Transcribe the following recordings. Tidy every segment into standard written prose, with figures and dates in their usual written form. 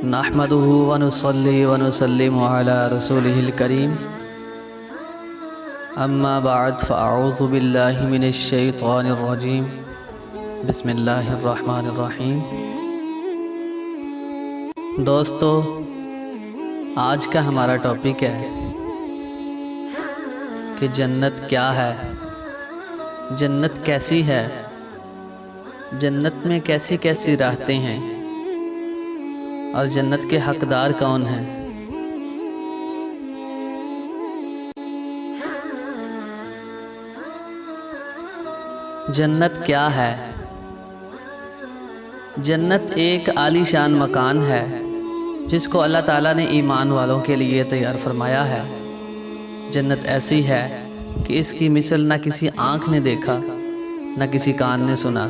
نحمدہ ونصلی ونسلم علی رسولہ الکریم اما بعد فاعوذ باللہ من الشیطان الرجیم بسم اللہ الرحمن الرحیم۔ دوستو، آج کا ہمارا ٹاپک ہے کہ جنت کیا ہے، جنت کیسی ہے، جنت میں کیسی کیسی راحتیں ہیں اور جنت کے حقدار کون ہیں۔ جنت کیا ہے؟ جنت ایک عالی شان مکان ہے جس کو اللہ تعالیٰ نے ایمان والوں کے لیے تیار فرمایا ہے۔ جنت ایسی ہے کہ اس کی مثل نہ کسی آنکھ نے دیکھا، نہ کسی کان نے سنا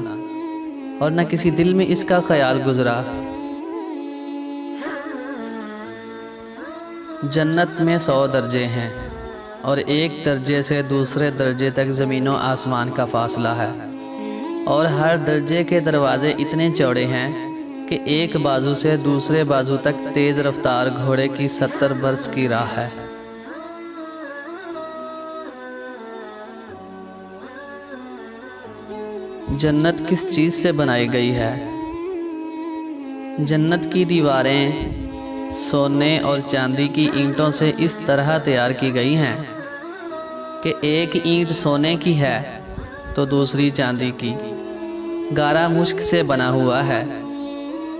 اور نہ کسی دل میں اس کا خیال گزرا۔ جنت میں 100 درجے ہیں اور ایک درجے سے دوسرے درجے تک زمین و آسمان کا فاصلہ ہے، اور ہر درجے کے دروازے اتنے چوڑے ہیں کہ ایک بازو سے دوسرے بازو تک تیز رفتار گھوڑے کی 70 برس کی راہ ہے۔ جنت کس چیز سے بنائی گئی ہے؟ جنت کی دیواریں سونے اور چاندی کی اینٹوں سے اس طرح تیار کی گئی ہیں کہ ایک اینٹ سونے کی ہے تو دوسری چاندی کی۔ گارا مشک سے بنا ہوا ہے،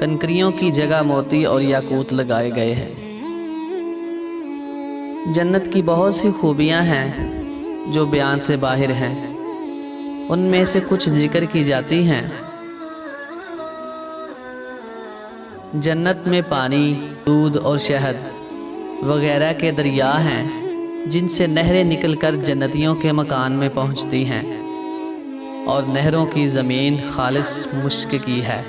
کنکریوں کی جگہ موتی اور یاقوت لگائے گئے ہیں۔ جنت کی بہت سی خوبیاں ہیں جو بیان سے باہر ہیں، ان میں سے کچھ ذکر کی جاتی ہیں۔ جنت میں پانی، دودھ اور شہد وغیرہ کے دریا ہیں جن سے نہریں نکل کر جنتیوں کے مکان میں پہنچتی ہیں، اور نہروں کی زمین خالص مشک کی ہے۔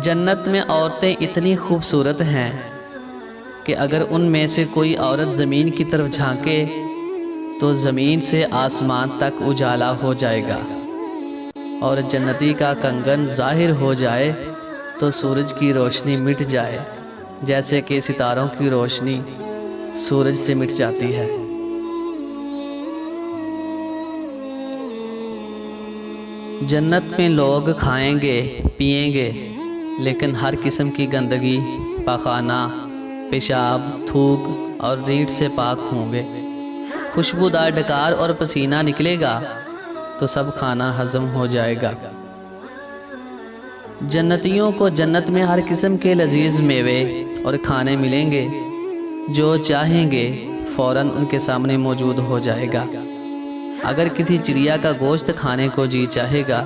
جنت میں عورتیں اتنی خوبصورت ہیں کہ اگر ان میں سے کوئی عورت زمین کی طرف جھانکے تو زمین سے آسمان تک اجالا ہو جائے گا، اور جنتی کا کنگن ظاہر ہو جائے تو سورج کی روشنی مٹ جائے، جیسے کہ ستاروں کی روشنی سورج سے مٹ جاتی ہے۔ جنت میں لوگ کھائیں گے، پیئیں گے، لیکن ہر قسم کی گندگی، پاخانہ، پیشاب، تھوک اور ریٹ سے پاک ہوں گے۔ خوشبودار ڈکار اور پسینہ نکلے گا تو سب کھانا ہضم ہو جائے گا۔ جنتیوں کو جنت میں ہر قسم کے لذیذ میوے اور کھانے ملیں گے، جو چاہیں گے فوراً ان کے سامنے موجود ہو جائے گا۔ اگر کسی چڑیا کا گوشت کھانے کو جی چاہے گا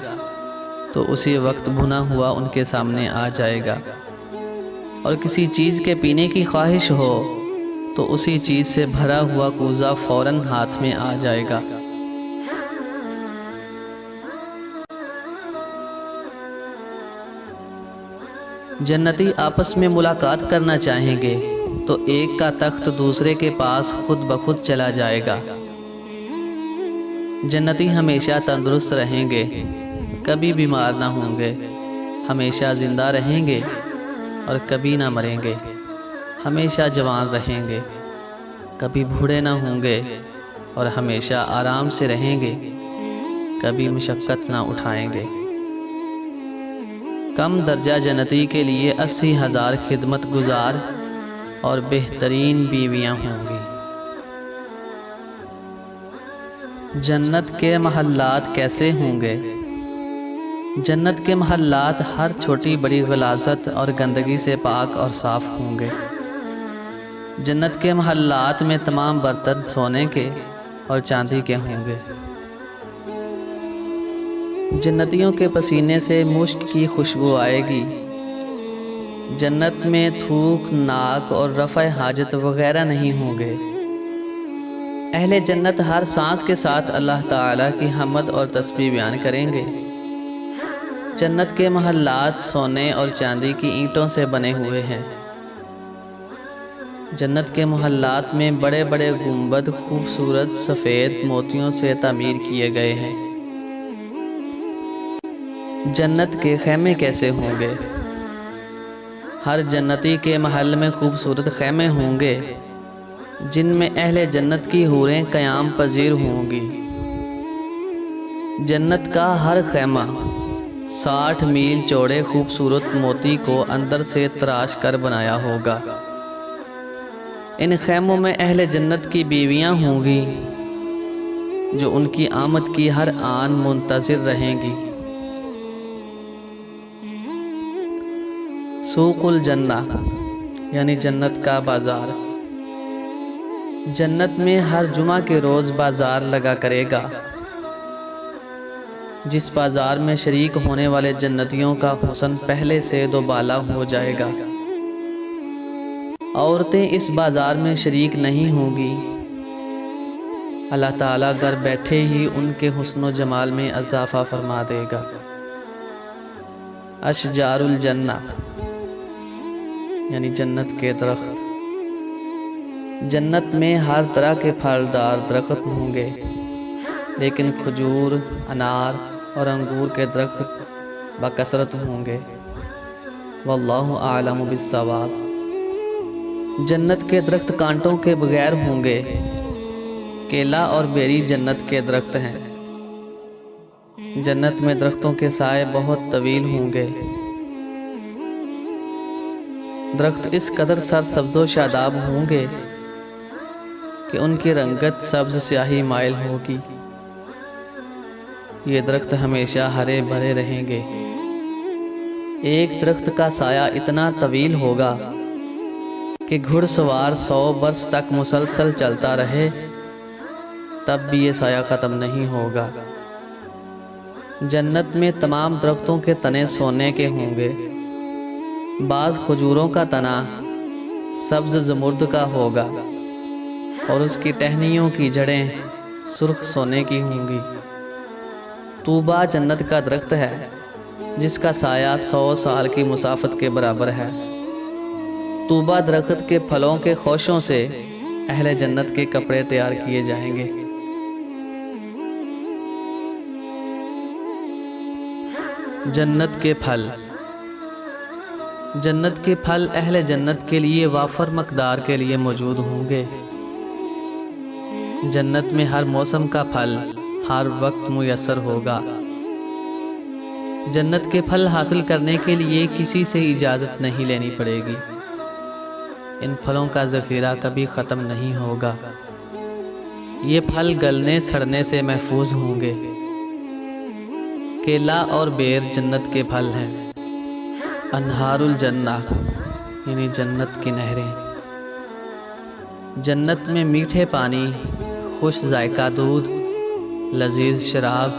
تو اسی وقت بھنا ہوا ان کے سامنے آ جائے گا، اور کسی چیز کے پینے کی خواہش ہو تو اسی چیز سے بھرا ہوا کوزہ فوراً ہاتھ میں آ جائے گا۔ جنتی آپس میں ملاقات کرنا چاہیں گے تو ایک کا تخت دوسرے کے پاس خود بخود چلا جائے گا۔ جنتی ہمیشہ تندرست رہیں گے، کبھی بیمار نہ ہوں گے، ہمیشہ زندہ رہیں گے اور کبھی نہ مریں گے، ہمیشہ جوان رہیں گے، کبھی بوڑھے نہ ہوں گے اور ہمیشہ آرام سے رہیں گے، کبھی مشقت نہ اٹھائیں گے۔ کم درجہ جنتی کے لیے 80,000 خدمت گزار اور بہترین بیویاں ہوں گی۔ جنت کے محلات کیسے ہوں گے؟ جنت کے محلات ہر چھوٹی بڑی غلاظت اور گندگی سے پاک اور صاف ہوں گے۔ جنت کے محلات میں تمام برتن سونے کے اور چاندی کے ہوں گے۔ جنتیوں کے پسینے سے مشک کی خوشبو آئے گی۔ جنت میں تھوک، ناک اور رفع حاجت وغیرہ نہیں ہوں گے۔ اہل جنت ہر سانس کے ساتھ اللہ تعالیٰ کی حمد اور تسبیح بیان کریں گے۔ جنت کے محلات سونے اور چاندی کی اینٹوں سے بنے ہوئے ہیں۔ جنت کے محلات میں بڑے بڑے گنبد خوبصورت سفید موتیوں سے تعمیر کیے گئے ہیں۔ جنت کے خیمے کیسے ہوں گے؟ ہر جنتی کے محل میں خوبصورت خیمے ہوں گے جن میں اہل جنت کی حوریں قیام پذیر ہوں گی۔ جنت کا ہر خیمہ 60 میل چوڑے خوبصورت موتی کو اندر سے تراش کر بنایا ہوگا۔ ان خیموں میں اہل جنت کی بیویاں ہوں گی جو ان کی آمد کی ہر آن منتظر رہیں گی۔ سوق الجنہ یعنی جنت کا بازار۔ جنت میں ہر جمعہ کے روز بازار لگا کرے گا، جس بازار میں شریک ہونے والے جنتیوں کا حسن پہلے سے دوبالا ہو جائے گا۔ عورتیں اس بازار میں شریک نہیں ہوں گی۔ اللہ تعالیٰ گھر بیٹھے ہی ان کے حسن و جمال میں اضافہ فرما دے گا۔ اشجار الجنہ یعنی جنت کے درخت۔ جنت میں ہر طرح کے پھلدار درخت ہوں گے، لیکن کھجور، انار اور انگور کے درخت بکثرت ہوں گے۔ واللہ اعلم بالصواب۔ جنت کے درخت کانٹوں کے بغیر ہوں گے۔ کیلا اور بیری جنت کے درخت ہیں۔ جنت میں درختوں کے سائے بہت طویل ہوں گے۔ درخت اس قدر سرسبز و شاداب ہوں گے کہ ان کی رنگت سبز سیاہی مائل ہوگی۔ یہ درخت ہمیشہ ہرے بھرے رہیں گے۔ ایک درخت کا سایہ اتنا طویل ہوگا کہ گھڑ سوار 100 برس تک مسلسل چلتا رہے تب بھی یہ سایہ ختم نہیں ہوگا۔ جنت میں تمام درختوں کے تنے سونے کے ہوں گے۔ بعض کھجوروں کا تنا سبز زمرد کا ہوگا اور اس کی ٹہنیوں کی جڑیں سرخ سونے کی ہوں گی۔ طوبہ جنت کا درخت ہے جس کا سایہ 100 سال کی مسافت کے برابر ہے۔ طوبہ درخت کے پھلوں کے خوشوں سے اہل جنت کے کپڑے تیار کیے جائیں گے۔ جنت کے پھل۔ جنت کے پھل اہل جنت کے لیے وافر مقدار کے لیے موجود ہوں گے۔ جنت میں ہر موسم کا پھل ہر وقت میسر ہوگا۔ جنت کے پھل حاصل کرنے کے لیے کسی سے اجازت نہیں لینی پڑے گی۔ ان پھلوں کا ذخیرہ کبھی ختم نہیں ہوگا۔ یہ پھل گلنے سڑنے سے محفوظ ہوں گے۔ کیلا اور بیر جنت کے پھل ہیں۔ انہار الجنہ یعنی جنت کی نہریں۔ جنت میں میٹھے پانی، خوش ذائقہ دودھ، لذیذ شراب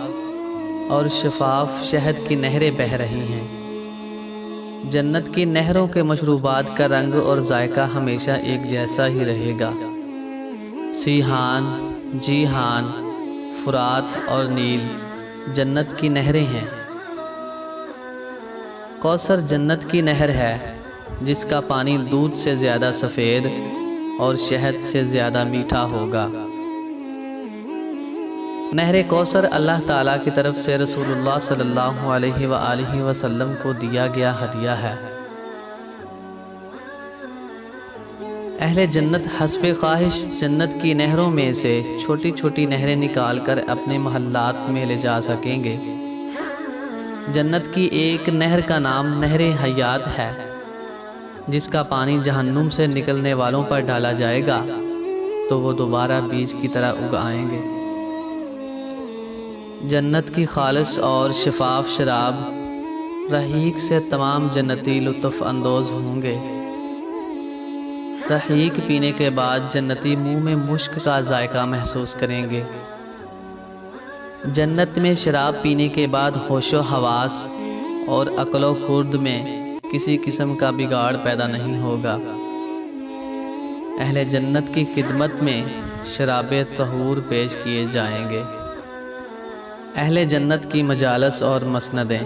اور شفاف شہد کی نہریں بہہ رہی ہیں۔ جنت کی نہروں کے مشروبات کا رنگ اور ذائقہ ہمیشہ ایک جیسا ہی رہے گا۔ سیحان، جیحان، فرات اور نیل جنت کی نہریں ہیں۔ کوثر جنت کی نہر ہے جس کا پانی دودھ سے زیادہ سفید اور شہد سے زیادہ میٹھا ہوگا۔ نہر کوثر اللہ تعالیٰ کی طرف سے رسول اللہ صلی اللہ علیہ وآلہ وسلم کو دیا گیا ہدیہ ہے۔ اہل جنت حسب خواہش جنت کی نہروں میں سے چھوٹی چھوٹی نہریں نکال کر اپنے محلات میں لے جا سکیں گے۔ جنت کی ایک نہر کا نام نہر حیات ہے، جس کا پانی جہنم سے نکلنے والوں پر ڈالا جائے گا تو وہ دوبارہ بیج کی طرح اگ آئیں گے۔ جنت کی خالص اور شفاف شراب رحیق سے تمام جنتی لطف اندوز ہوں گے۔ رحیق پینے کے بعد جنتی منہ میں مشک کا ذائقہ محسوس کریں گے۔ جنت میں شراب پینے کے بعد ہوش و حواس اور عقل و خرد میں کسی قسم کا بگاڑ پیدا نہیں ہوگا۔ اہل جنت کی خدمت میں شراب طہور پیش کیے جائیں گے۔ اہل جنت کی مجالس اور مسندیں۔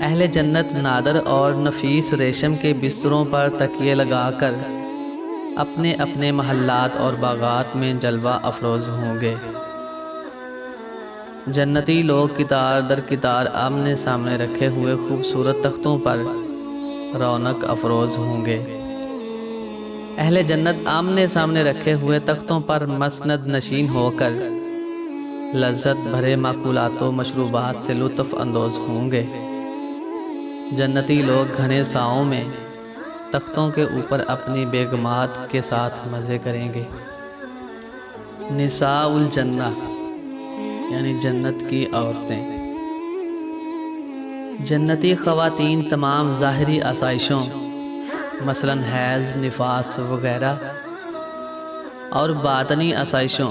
اہل جنت نادر اور نفیس ریشم کے بستروں پر تکیے لگا کر اپنے اپنے محلات اور باغات میں جلوہ افروز ہوں گے۔ جنتی لوگ کتار در کتار آمنے سامنے رکھے ہوئے خوبصورت تختوں پر رونق افروز ہوں گے۔ اہل جنت آمنے سامنے رکھے ہوئے تختوں پر مسند نشین ہو کر لذت بھرے ماکولات و مشروبات سے لطف اندوز ہوں گے۔ جنتی لوگ گھنے ساؤں میں تختوں کے اوپر اپنی بیگمات کے ساتھ مزے کریں گے۔ نساء الجنہ یعنی جنت کی عورتیں۔ جنتی خواتین تمام ظاہری آسائشوں مثلاً حیض، نفاس وغیرہ اور باطنی آسائشوں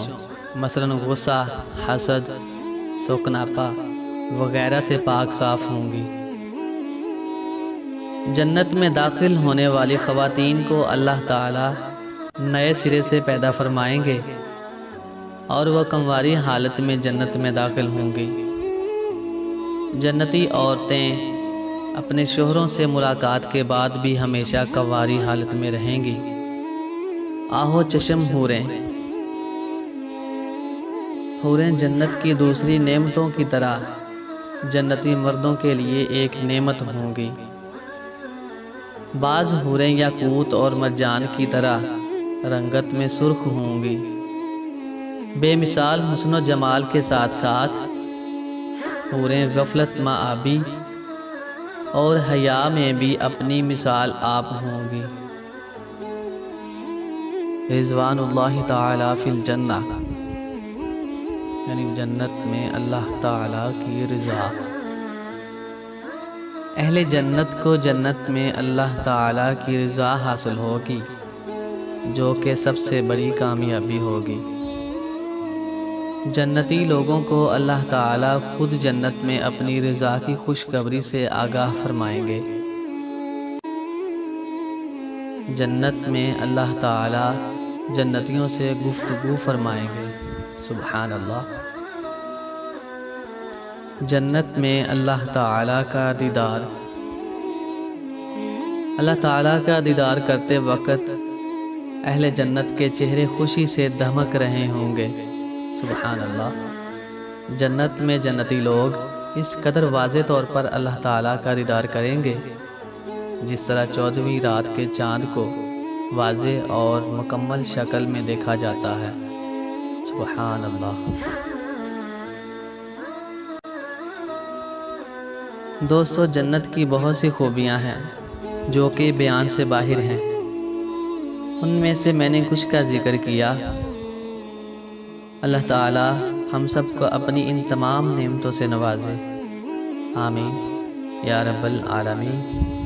مثلاً غصہ، حسد، سوکناپا وغیرہ سے پاک صاف ہوں گی۔ جنت میں داخل ہونے والی خواتین کو اللہ تعالیٰ نئے سرے سے پیدا فرمائیں گے اور وہ کنواری حالت میں جنت میں داخل ہوں گی۔ جنتی عورتیں اپنے شوہروں سے ملاقات کے بعد بھی ہمیشہ کنواری حالت میں رہیں گی۔ آہو چشم حوریں۔ حوریں جنت کی دوسری نعمتوں کی طرح جنتی مردوں کے لیے ایک نعمت ہوں گی۔ بعض حوریں یاقوت اور مرجان کی طرح رنگت میں سرخ ہوں گی۔ بے مثال حسن و جمال کے ساتھ ساتھ حوریں غفلت مآبی اور حیا میں بھی اپنی مثال آپ ہوں گی۔ رضوان اللہ تعالیٰ فی الجنہ یعنی جنت میں اللہ تعالیٰ کی رضا۔ اہل جنت کو جنت میں اللہ تعالیٰ کی رضا حاصل ہوگی، جو کہ سب سے بڑی کامیابی ہوگی۔ جنتی لوگوں کو اللہ تعالیٰ خود جنت میں اپنی رضا کی خوشخبری سے آگاہ فرمائیں گے۔ جنت میں اللہ تعالیٰ جنتیوں سے گفتگو فرمائیں گے۔ سبحان اللہ۔ جنت میں اللہ تعالیٰ کا دیدار۔ اللہ تعالیٰ کا دیدار کرتے وقت اہل جنت کے چہرے خوشی سے دمک رہے ہوں گے۔ سبحان اللہ۔ جنت میں جنتی لوگ اس قدر واضح طور پر اللہ تعالیٰ کا دیدار کریں گے جس طرح 14ویں رات کے چاند کو واضح اور مکمل شکل میں دیکھا جاتا ہے۔ سبحان اللہ۔ دوستو، جنت کی بہت سی خوبیاں ہیں جو کہ بیان سے باہر ہیں۔ ان میں سے میں نے کچھ کا ذکر کیا۔ اللہ تعالی ہم سب کو اپنی ان تمام نعمتوں سے نوازے۔ آمین یا رب العالمین۔